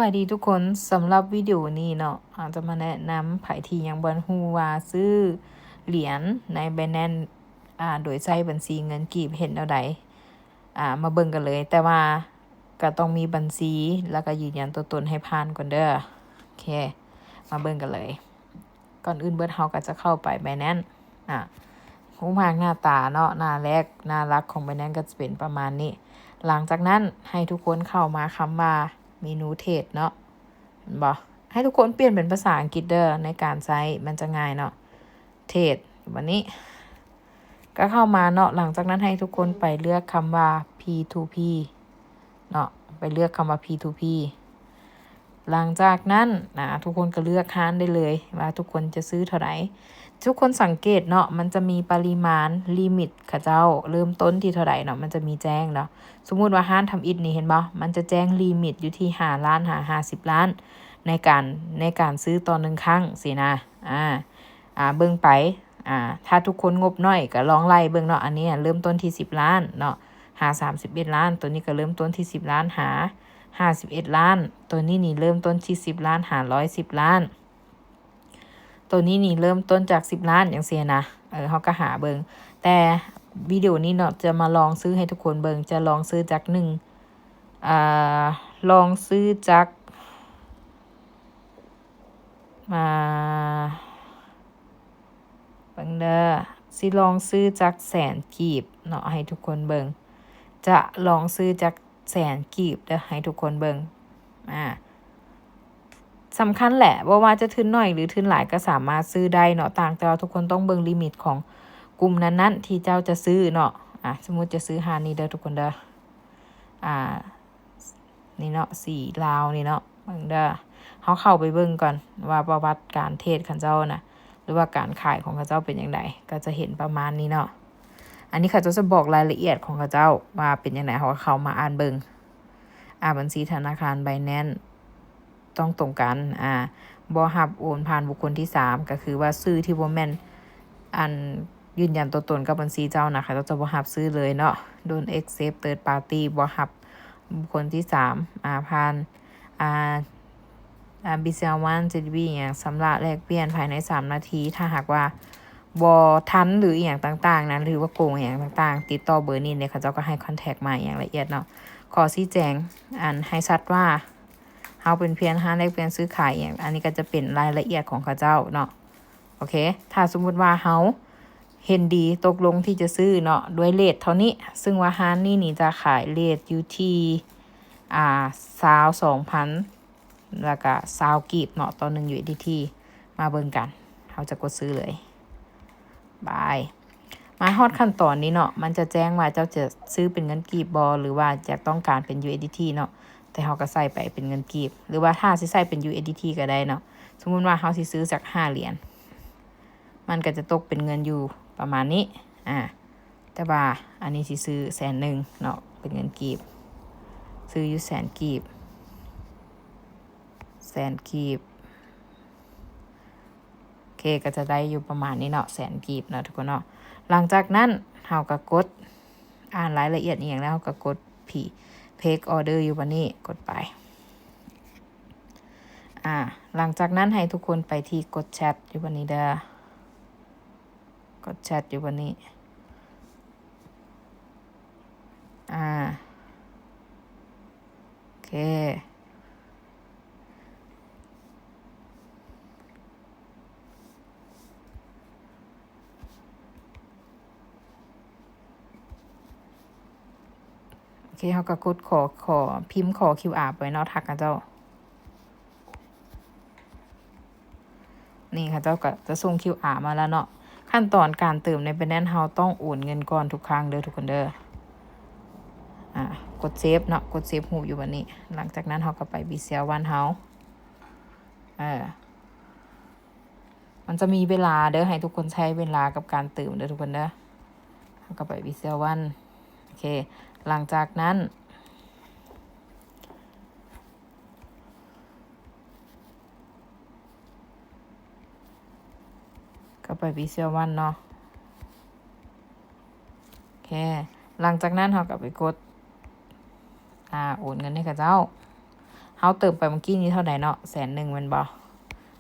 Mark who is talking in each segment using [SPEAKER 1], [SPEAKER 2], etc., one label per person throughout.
[SPEAKER 1] วัสดีทุกคนสำหรับวิดีโอนี้เนาะอาจจะมาแนะนำไผที่ยังบ่ฮู้ว่าซื้อเหรียญใน Binance โดยใช้บัญชีเงินกีบเห็นแนวใดมาเบิ่งกันเลย แต่ว่าก็ต้องมีบัญชีแล้วก็ยืนยันตัวตนให้ผ่านก่อนเด้อโอเคมาเบิ่งกันเลย ก่อนอื่นเบิดเฮาก็จะเข้าไป Binance รูปร่างหน้าตาเนาะหน้าแรกน่ารักของ Binance ก็จะเป็นประมาณนี้ หลังจากนั้นให้ทุกคนเข้ามาคำว่าเมนูเทรดเนาะบ่ให้ทุกคนเปลี่ยนเป็นภาษาอังกฤษเด้อในการใช้มันจะง่ายเนาะเทรดวันนี้ ก็เข้ามาเนาะหลังจากนั้นให้ทุกคนไปเลือกคำว่า P2P เนาะไปเลือกคำว่า P2P หลังจากนั้นทุกคนก็เลือกค้านได้เลยว่าทุกคนจะซื้อเท่าไหร่ทุกคนสังเกตเนาะมันจะมีปริมาณลิมิตค่ะเจ้าเริ่มต้นที่เท่าไหร่เนาะมันจะมีแจ้งเนาะสมมุติว่าห้านทำอิฐนี่เห็นบ่มันจะแจ้งลิมิตอยู่ที่5 ล้าน50 ล้านในการซื้อต่อ1ครั้งสินะเบิ่งไปถ้าทุกคนงบน้อยก็ลองไล่เบิ่งเนาะอันนี้เริ่มต้นที่10 ล้านเนาะ31 ล้านตัวนี้ก็เริ่มต้นที่10 ล้าน51 ล้านตัวนี้นี่เริ่มต้นที่10 ล้าน110 ล้านตัวนี้นี่เริ่มต้นจาก10 ล้านอย่างเสียนะเขาก็หาเบิงแต่วิดีโอนี้เนาะจะมาลองซื้อให้ทุกคนเบิงจะลองซื้อจากลองซื้อจากเบิงเด้อสิลองซื้อจาก100,000 กีบเนาะให้ทุกคนเบิงจะลองซื้อจาก100,000 กีบเด้อให้ทุกคนเบิงสำคัญแหละว่าจะทุนน้อยหรือทุนหลายก็สามารถซื้อได้เนาะต่างแต่ว่าทุกคนต้องเบิ่งลิมิตของกลุ่มนั้นๆที่เจ้าจะซื้อเนาะสมมุติจะซื้อ5นี้เด้อทุกคนเด้อนี่เนาะ4ลาวนี่เนาะเบิ่งเด้อเฮาเข้าไปเบิ่งก่อนว่าประวัติการเทรดของเจ้าน่ะหรือว่าการขายของเขาเจ้าเป็นจังไดก็จะเห็นประมาณนี้เนาะอันนี้เขาจะบอกรายละเอียดของเขาเจ้าว่าเป็นจังไดเฮาก็เข้ามาอ่านเบิ่งบัญชีธนาคาร Binanceต้องตรงกันบ่รับโอนผ่านบุคคลที่3ก็คือว่าซื้อที่บ่แม่นยืนยันตัวตนกับบัญชีเจ้านะคะเราจะบ่รับซื้อเลยเนาะโดน accept third party บ่รับบุคคลที่3ผ่านBCL1 JDB อหยังสำระแลกเปลี่ยนภายใน3นาทีถ้าหากว่าบ่ทันหรืออีหยังต่างๆนั้นหรือว่าโกงอีหยังต่างๆติดต่อเบอร์นี้เนี่ยเขาเจ้าก็ให้คอนแทคมาอย่างละเอียดเนาะขอชี้แจงให้ชัดว่าเฮาเป็นเพียงห้างแลกเปลี่ยนซื้อขายอย่างอันนี้ก็จะเป็นรายละเอียดของเขาเจ้าเนาะโอเคถ้าสมมุติว่าเฮาเห็นดีตกลงที่จะซื้อเนาะด้วยเรทเท่านี้ซึ่งว่าห้างนี่จะขายเรทอยู่ที่22,000แล้วก็20กีบเนาะต่อ1 USDT มาเบิ่งกันเฮาจะกดซื้อเลยบายมาฮอดขั้นตอนนี้เนาะมันจะแจ้งว่าเจ้าจะซื้อเป็นเงินกีบบหรือว่าจะต้องการเป็น USDT เนาะแต่เฮาก็ใส่ไปเป็นเงินกีบหรือว่าถ้าสิใส่เป็น USDT ก็ได้เนาะสมมุติว่าเฮาสิซื้อจาก5 เหรียญมันก็จะตกเป็นเงินอยู่ประมาณนี้แต่ว่าอันนี้สิซื้อ100,000เนาะเป็นเงินกีบซื้ออยู่100,000 กีบโอเคก็จะได้อยู่ประมาณนี้เนาะ100,000 กีบเนาะทุกคนเนาะหลังจากนั้นเฮาก็กดรายละเอียดอีกอย่างแล้วเฮาก็กดTake order อยู่วันนี้กดไปหลังจากนั้นให้ทุกคนไปที่กดแชทอยู่วันนี้เด้อกดแชทอยู่วันนี้โอเคเขาก็กดขอพิมพ์ขอ QR ไว้เนาะทักกับเจ้านี่ค่ะเจ้าก็จะส่ง QR มาแล้วเนาะขั้นตอนการเติมใน Binance เฮาต้องโอนเงินก่อนทุกครั้งเด้อทุกคนเด้อกดเซฟเนาะกดเซฟหูอยู่วันนี้หลังจากนั้นเฮาก็ไป BCL1 เฮามันจะมีเวลาเด้อให้ทุกคนใช้เวลากับการเติมเด้อทุกคนเด้อเฮาก็ไป BCL1 โอเคหลังจากนั้นก็ไป BCL1 เนาะโอเคหลังจากนั้นเฮาก็ไปกดโอนเงินให้กับเจ้าเฮ าเติมไปเมื่อกี้นี้เท่าไหร่เนาะ100,000แม่นบ่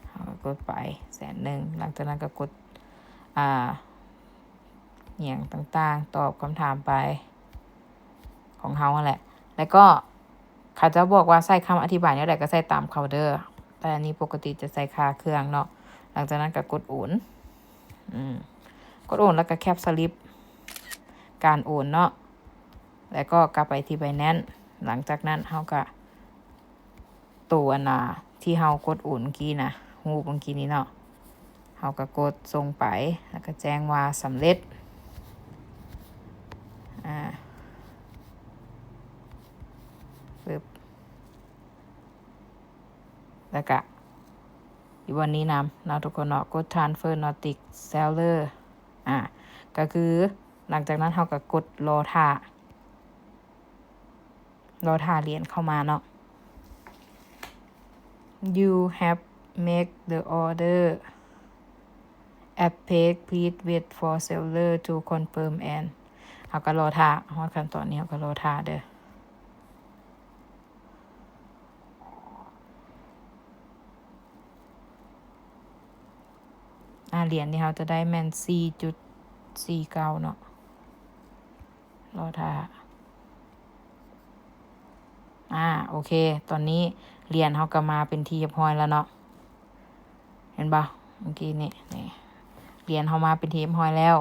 [SPEAKER 1] เฮาก็กดไป100,000หลังจากนั้นก็กดอิหยังต่างๆตอบคำถามไปของเฮานั่นแหละแล้วก็เขาจะบอกว่าใส่คำอธิบายแนวใดก็ใส่ตามเขาเด้อแต่อันนี้ปกติจะใส่ค่าเครื่องเนาะหลังจากนั้นก็กดโอนกดโอนแล้วก็แคปสลิปการโอนเนาะแล้วก็กลับไปที่ Binance หลังจากนั้นเฮาก็ตัวที่เฮากดโอนเมื่อกี้นะรูปเมื่อกี้นี้เนาะเฮาก็กดส่งไปแล้วก็แจ้งว่าสำเร็จปึ๊บแล้วก็อีกวันนี้นำเนาะทุกคนเนาะกด transfer notice seller ก็คือหลังจากนั้นเฮาก็กดรอท่าเหรียญเข้ามาเนาะ you have make the order append please wait for seller to confirm and เฮาก็รอท่าฮอดขั้นตอนนี้เฮาก็รอท่าเด้อเหรียญที่เราจะได้แม่น 4.49 เนาะรอท่าโอเคตอนนี้เหรียญเราก็มาเป็นที่เรียบร้อยแล้วเนาะเห็นป่ะเมื่อกี้นี่เหรียญเรามาเป็นที่เรียบร้อยแล้ว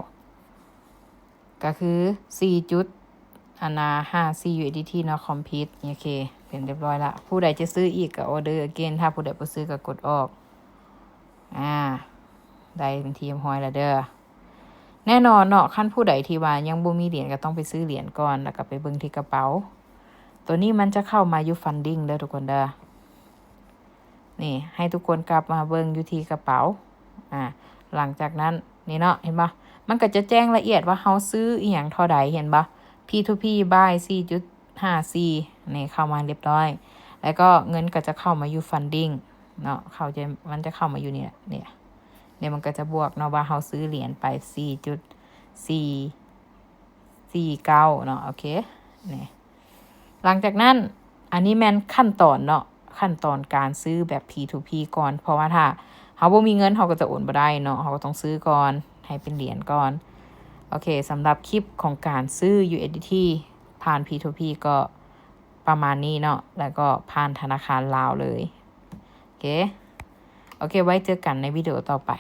[SPEAKER 1] ก็คือ4.54 USDT เนาะ complete โอเคเป็นเรียบร้อยละผู้ใดจะซื้ออีกก็ order again ถ้าผู้ใดบ่ซื้อก็กดออกได้เป็นทีมฮอยแล้วเด้อแน่นอนเนาะขั้นผู้ใดที่ว่ายังบ่มีเหรียญก็ต้องไปซื้อเหรียญก่อนแล้วก็ไปเบิ่งที่กระเป๋าตัวนี้มันจะเข้ามาอยู่ฟันดิ้งเด้อทุกคนเด้อนี่ให้ทุกคนกลับมาเบิ่งอยู่ที่กระเป๋าหลังจากนั้นนี่เนาะเห็นป่ะมันก็จะแจ้งละเอียดว่าเฮาซื้ออีหยังเท่าใดเห็นป่ะ P2P buy 4.54 นี่เข้ามาเรียบร้อยแล้วก็เงินก็จะเข้ามาอยู่ฟันดิ้งเนาะมันจะเข้ามาอยู่เนี่ยมันก็จะบวกเนาะว่าเฮาซื้อเหรียญไป 4.449 เนาะโอเคนี่หลังจากนั้นอันนี้แม่นขั้นตอนเนาะขั้นตอนการซื้อแบบ P2P ก่อนเพราะว่าถ้าเฮาบ่มีเงินเฮาก็จะโอนบ่ได้เนาะเฮาก็ต้องซื้อก่อนให้เป็นเหรียญก่อนโอเคสำหรับคลิปของการซื้อ USDT ผ่าน P2P ก็ประมาณนี้เนาะแล้วก็ผ่านธนาคารลาวเลยโอเคไว้เจอกันในวิดีโอต่อไป